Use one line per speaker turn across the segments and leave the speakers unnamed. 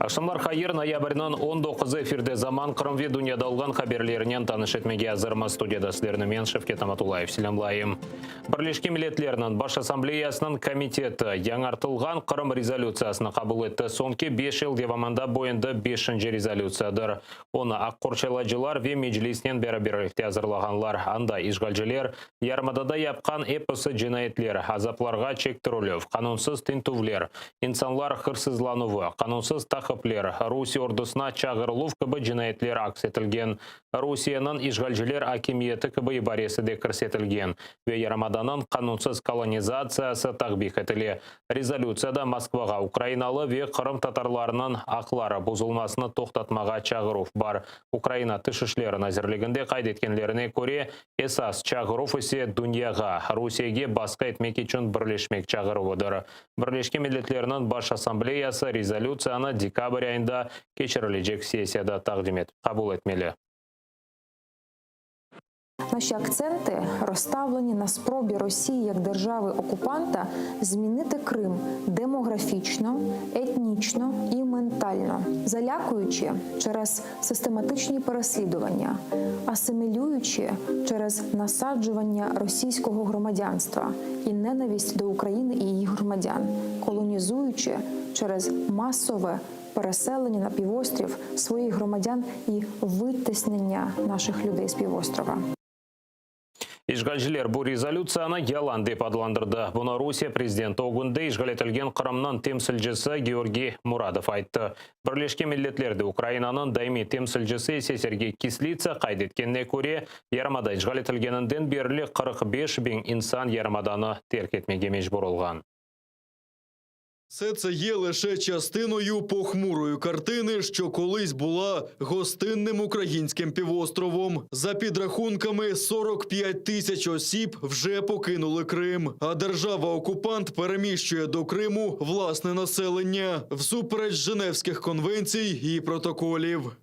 Акшамлар хайыр ноябрьнан 19 эфирде заман Қырымве дүнияда алған хаберлерінен таныш етмеге азырма студияда сілеріні мен Шевкет Аматулаев селемлайым. Бірлешкен Миллетлерінің Баш Ассамблеясының комитеті яңартылған Қырым резолюциясына қабыл етті. Сонке 5 ел деваманда бойынды 5-ші резолюциядыр. Оны аққорчайладжылар ве меджлиснен бәрі-берлікте азырлағанлар. Анда ишгалжелер, ярмадада япқан эпосы жинайетлер, азапларға чектірулев, қанунсыз тентувлер, инсанлар хырсызлануы, қанунсыз тақыплер, Русия ордысына чағырылув кібі жинайетлер акс етілген. Русияның ишгалжелер акимиеті кібі ибаресі де кірсетілген. Ве ярамаданын қанунсыз колонизациясы тағбих етілі. Резолюцияда Москваға Украиналы ве Қырым татарларының ақлары бұзылмасыны тоқтатмаға чағырув бар. Украина тышышлерін әзірлігінде қайдеткенлеріне көре, esas чағырув есе дүнияға, Русияге басқа етмек үшін бірлешмек чағыруыдыр. Бірлешкен Миллетлерінің Баш Ассамблеясы резолюцияны декабрь айында кешірілежек сессияда тақдим етіп қабыл етмелі.
Наші акценти розставлені на спробі Росії як держави-окупанта змінити Крим демографічно, етнічно і ментально, залякуючи через систематичні переслідування, асимілюючи через насаджування російського громадянства і ненависть до України і її громадян, колонізуючи через масове переселення на півострів своїх громадян і витіснення наших людей з півострова.
Ишгалжелер бұл резолюцияны ялан деп адыландырды. Бұны Русия президенті оғынды ишгал етілген Қырымнан темсілжісі Георгий Мурадов айтты. Бірлешкен Миллетлерді Украинаның дайми темсілжісі Сергей Кислица қайдеткенне көре, ярмада ишгал етілгенінден берлі 45 бен инсан ярмаданы терк етмеге мejbur olған.
Все це є лише частиною похмурої картини, що колись була гостинним українським півостровом. За підрахунками, 45 тисяч осіб вже покинули Крим, а держава-окупант переміщує до Криму власне населення всупереч Женевських конвенцій і протоколів.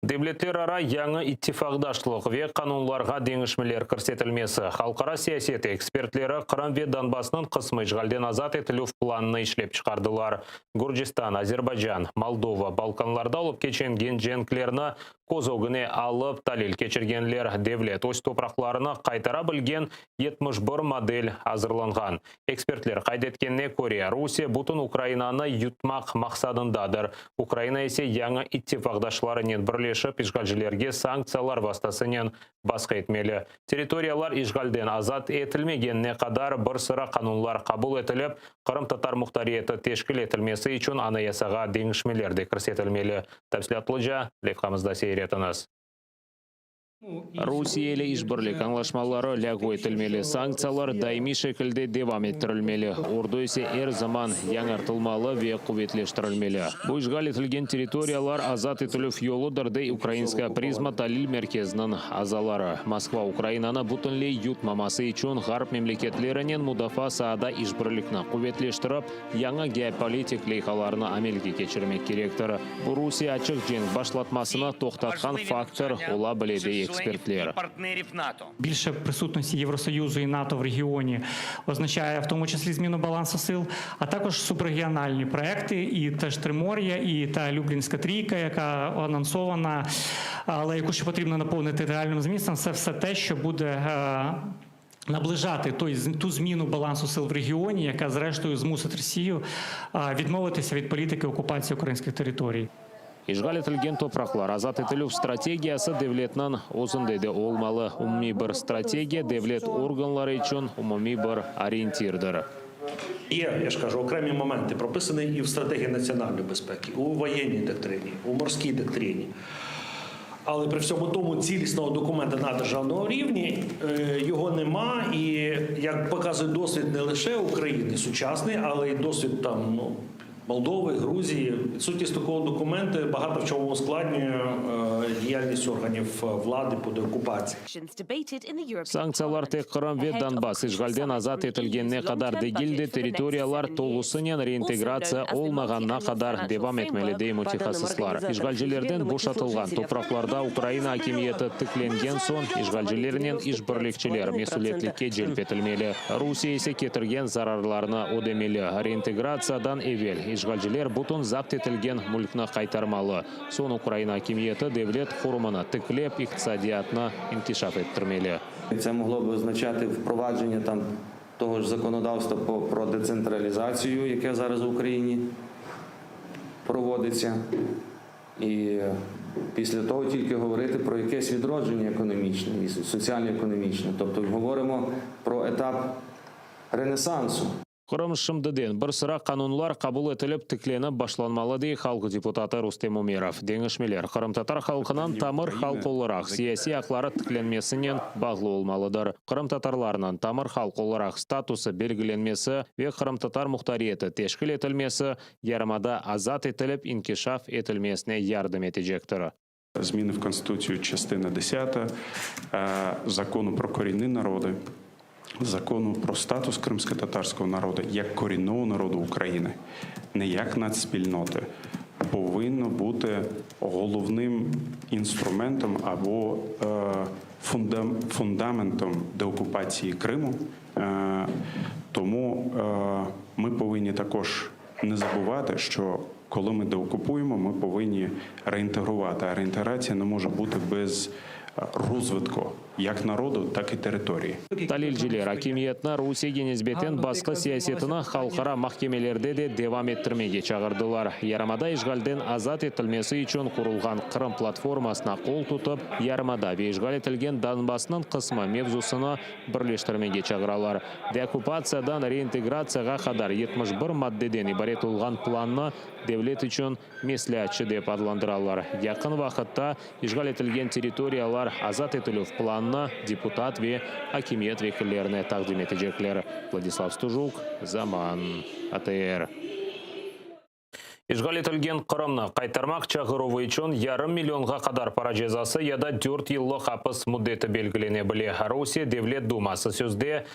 Devletler ara яңы иттифақдашлық ве қанунларға деңішмелер көрсетілмесі. Халқара сиясеті экспертлері Қырым ве Донбасының қысмы ишгалден азат етілу планны ішлеп шығардылар. Гурджистан, Азербайджан, Молдова, Балканларда алып кеченген женклерні козогыне алып талил кечіргенлер девлет өз топрақларына қайтара білген 71 модель азырланған. Экспертлер қайдеткенне көре, Русия бұтын Украинаны ютмақ мақсадындадыр. Украина есе яңы иттифақдашларынен бірлешіп ишгалжелерге санкциялар вастасынен басқа етмелі. Территориялар ишгалден азат етілмегенне қадар бір sıra қанунлар қабыл етіліп, Қырым татар мұқтариеті тешкіл етілмесі үшін анаясаға деңішмелерді кірсетілмелі. Тәпсілатлыжа, лепқамызда сейретіңіз. Русия елі ишбірлік аңлашмалары ләғу етілмелі, санкциялар даими шекілде девам еттірілмелі. Орду есе әр заман яңартылмалы ве құветлештірілмелі. Бұл ишгал етілген территориялар азат етіліп йолыдырды украинская призма талил меркезінің азалары. Москва Украинаны бұтынле ютмамасы үшін ғарып мемлекетлерінен мудафа саада ишбірлікні құветлештіріп, яңа геополитик лейхаларыны амелге кечірмек керектір. Бұл Русия ачық жен башлатмасына тоқтатқан фактор ола біледі експертлер.
Більше присутності Євросоюзу і НАТО в регіоні означає в тому числі зміну балансу сил, а також субрегіональні проекти, і теж Тримор'я, і та Люблінська трійка, яка анонсована, але яку ще потрібно наповнити реальним змістом. Це все те, що буде наближати ту зміну балансу сил в регіоні, яка зрештою змусить Росію відмовитися від політики окупації українських територій.
Ишгал етілген топрақлар азат етілу стратегиясы девлетнан осындайды олмалы. Умми бір стратегия девлет органлары үшін умми бір ориентирдір.
Є, я ж кажу, окремі моменти прописані і в стратегії національної безпеки, у воєнній доктрині, у морській доктрині. Але при всьому тому цілісного документа на державному рівні його нема. І, як показує досвід не лише України сучасний, але й досвід там, Молдови, Грузії. Відсутність такого документу багато в чому ускладнює діяльність органів влади по деокупації.
Санкциялар тек Қырым ве Донбас ишгалден азат етілгенне қадар дегілді территориялар толысынен реинтеграция олмағанна қадар девам етмелі мутихасыслар. Ишгалжелерден бошатылған топрақларда Украина акимиеті тікленген сон ишгалжелерінен ишбірлікчілер месулетлікке желпетілмелі. Русия есе кетірген зарарларына одемелі. Реинтеграциядан евел işgalciler butun zapt etilgen mulkna kaytarmalı. Son Ukraina hakimiyeti devlet kurumuna tıklep iqtisadiyatına intişaf ettirmeli.
Це могло б означати впровадження там того ж законодавства про децентралізацію, яке зараз в Україні проводиться. І після того тільки говорити про якесь відродження економічне і соціально-економічне. Тобто говоримо про етап ренесансу.
Кырым шымдыден бір sıra канунлар кабыл etилip тикленip башланмалы дей халкы депутаты Рустем Умеров. Деңішмелер Кырым татар халкынан тамыр халк olarak siyasi аклары тикленмесінен бағлы olmalıdır. Кырым татарларынан тамыр халк olarak статусы белгіленмесі ve Кырым татар muhtariyeti teşkil etilmesi yarımada azat etilip inkişaf etilmesine yardım edecektir.
Зміни в Конституцію, частина 10, закону про корінні народи, закону про статус кримськотатарського народу як корінного народу України, не як нацспільноти, повинно бути головним інструментом або фундаментом деокупації Криму. Тому ми повинні також не забувати, що коли ми деокупуємо, ми повинні реінтегрувати. А реінтеграція не може бути без розвитку як народу, так і території.
Талилжилер hakimiyetine Rusiya genizbeten baskı siyasetini halkara mahkemelerde de devam ettirmege çağırdılar. Yarımada işgalden azat etilmesi için kurulgan Kırım platformasına kol tutup, yarımada ve işgal etilgen Donbass'nın kısmı mevzusunu birleştirmege çağıralar. Deokupasiyadan reintegratsiyaga kadar 71 maddeden ibaret olgan planını devlet için meslihatçı dep adlandıralar. Yakın vaqtda işgal etilgen teritoriyalar azat etiluf planını депутат ve hakimiyet vekillerine takdim edecekler. Владислав Стужук, Zaman, ATR. İşgal etilgen Kırım'ны kaytarmak çağırıvı için yarım milyonga kadar para cezası ya da 4 yıllık hapis muddeti belgilenebilir. Rusiya Devlet Dumасы sözde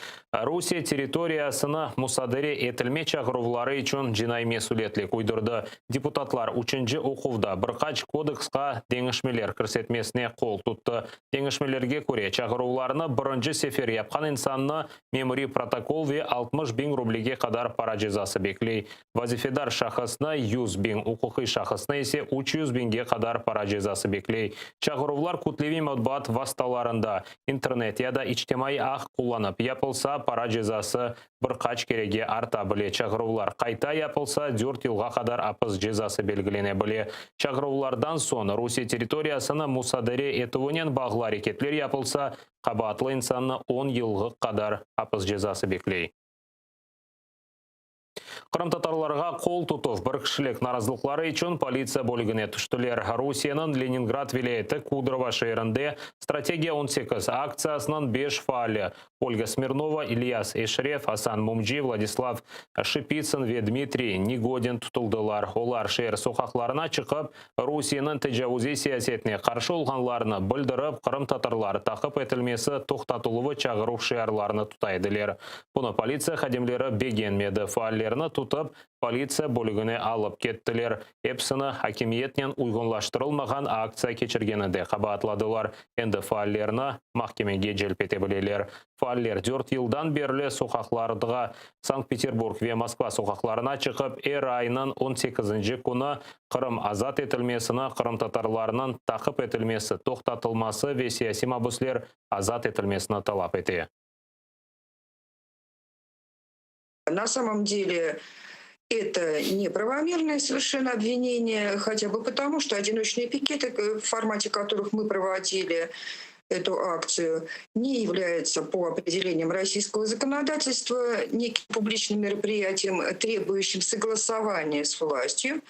Rusiya territoriyasını musadere etilme çağırıvları için jinoiy mesuliyetlik uydurdu. Deputatlar 3. okuvda bir kaç kodekska dengişmeler kirsetmesine kol tuttu. Dengişmelerge göre çağırıvlarını birinci sefer yapkan insanını memuri protokol ve 60 bin rublege kadar para cezası bekley. Vazifedar şahısına 100 bin, hukuki şahısına ise 300 binge kadar para cezası bekley. Çağırıvlar kutlevi matbuat vasıtalarında, internet ya da ictimai ağ kullanıp yapılsa para cezası birkaç kerege artabilir. Çağırıvlar kayta yapılsa 4 yılga kadar hapis cezası belgilenebilir. Çağırıvlardan sonra Rusiya territoriyasını musadere etuvinen bağlı hareketler yapılsa kabahatlı insanı 10 yılga kadar hapis cezası bekley. Kırım tatarlarga kol tutup bir kişilik narazılıkları için politsiya bölігіне түштілер. Rusiyanın Leningrad vilayeti Kudrovo şehrinde Strategiya 18 aksiyasının 5 faali Olga Smirnova, İlyas Eşref, Hasan Mumji, Vladislav Shipitsin ve Dmitriy Nigodin tutuldular. Olar şehir sokaklarına çıkıp Rusiyanın tecavüzi siyasetine karşı olganlarını bildirip Kırım tatarları takip etilmesi toxtatılıvı çağırıv şehirlarını tutaydılar. Bunu politsiya xadimleri beğenmedi. Faallerini tutup politsiya bölігіне alıp kettiler. Hepsini hakimiyetnen uygunlaştırılmagan aksiya keçirgeni de kabahatladılar. Endi faallerini mahkemege jelp etebilirler. Faaller 4 yıldan beri sokaklarda Sankt-Peterburg ve Moskva sokaklarına çıkıp ayının 18. günü Kırım azat etilmesini, Kırım tatarlarının takip etilmesi, toxtatılması ve siyasi mahbuslar azat etilmesini talep etti.
На самом деле это неправомерное совершенно обвинение, хотя бы потому, что одиночные пикеты, в формате которых мы проводили эту акцию, не являются по определениям российского законодательства неким публичным мероприятием, требующим согласования с властью.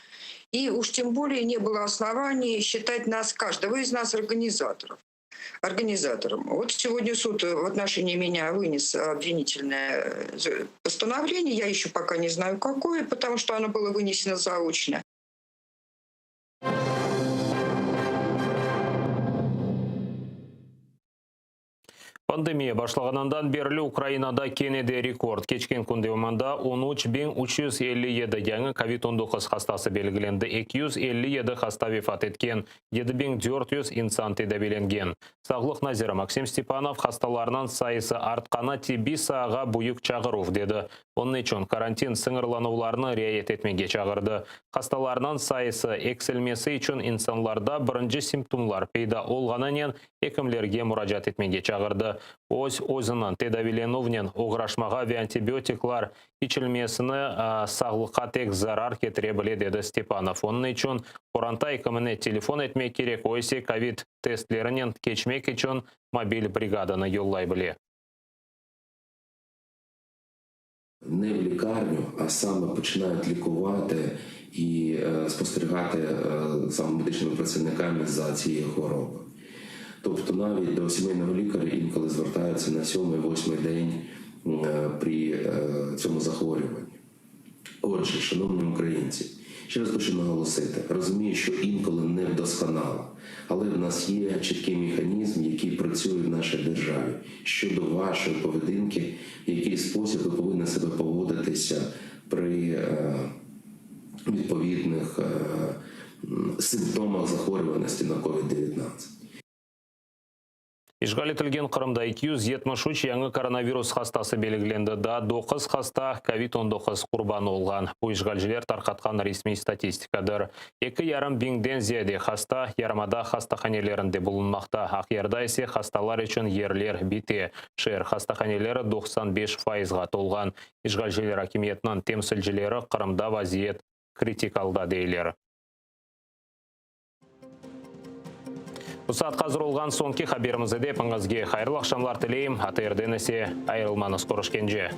И уж тем более не было оснований считать нас, каждого из нас, организатором. Вот сегодня суд в отношении меня вынес обвинительное постановление. Я еще пока не знаю, какое, потому что оно было вынесено заочно.
Пандемия башлағандан берлі Украинада кенеде рекорд. Кечкен күнде оманда 13.357 яңы COVID-19 хастасы белгіленді. 257 хаста вефат еткен. 7.400 инсан тедабеленген. Сағлық Назира Максим Степанов хасталарынан сайысы артқаны Тбилисиға бұйық чағырув деді. Оның үшін карантин сыңырлануларыны реайет етмеге чағырды. Хасталарынан сайысы экселмесі үшін инсанларда бірінші симптомлар пейда олғананен екімлерге мұражат етмеге чағырды. Өзінің тедавиленовнен оғрашмаға антибиотиклар içilmesini sağlıkқа тек зарар кетіре біле деді Степанов. Оның үшін Қоранта екіміне телефон етмек керек, ойсе ковид тестлерінен кечмек үшін мобиль бригаданы йоллай біле.
Не в лікарню, а саме починають лікувати і спостерігати саме медичними працівниками за цією хворобою. Тобто навіть до сімейного лікаря інколи звертаються на 7-8 день при цьому захворюванні. Отже, шановні українці, ще раз хочу наголосити, розумію, що інколи не вдосконало, але в нас є чіткий механізм, який працює в нашій державі щодо вашої поведінки, в який спосіб ви повинні себе поводитися при відповідних симптомах захворюваності на COVID-19.
Ишғал етілген Қырымда 273 яңы коронавирус хастасы белгіленді. Да 9 хаста COVID-19 құрбаны олған. Бұл ишғалжілер тарқатқан ресми статистикадыр. 2,5 биңден зияде хаста ярмада хастаханелерінде болынмақта. Ақерда есе хасталар үшін ерлер бите. Шер хастаханелері 95%-ға толған. Ишғалжілер акиметінің темсілжілері Қырымда вазиет критикалда дейлер. Ұсат қазір олған сонки хаберімізді де пыңызге қайырлы ақшамлар тілейім. Атырден есе айырылманыз көрішкенже.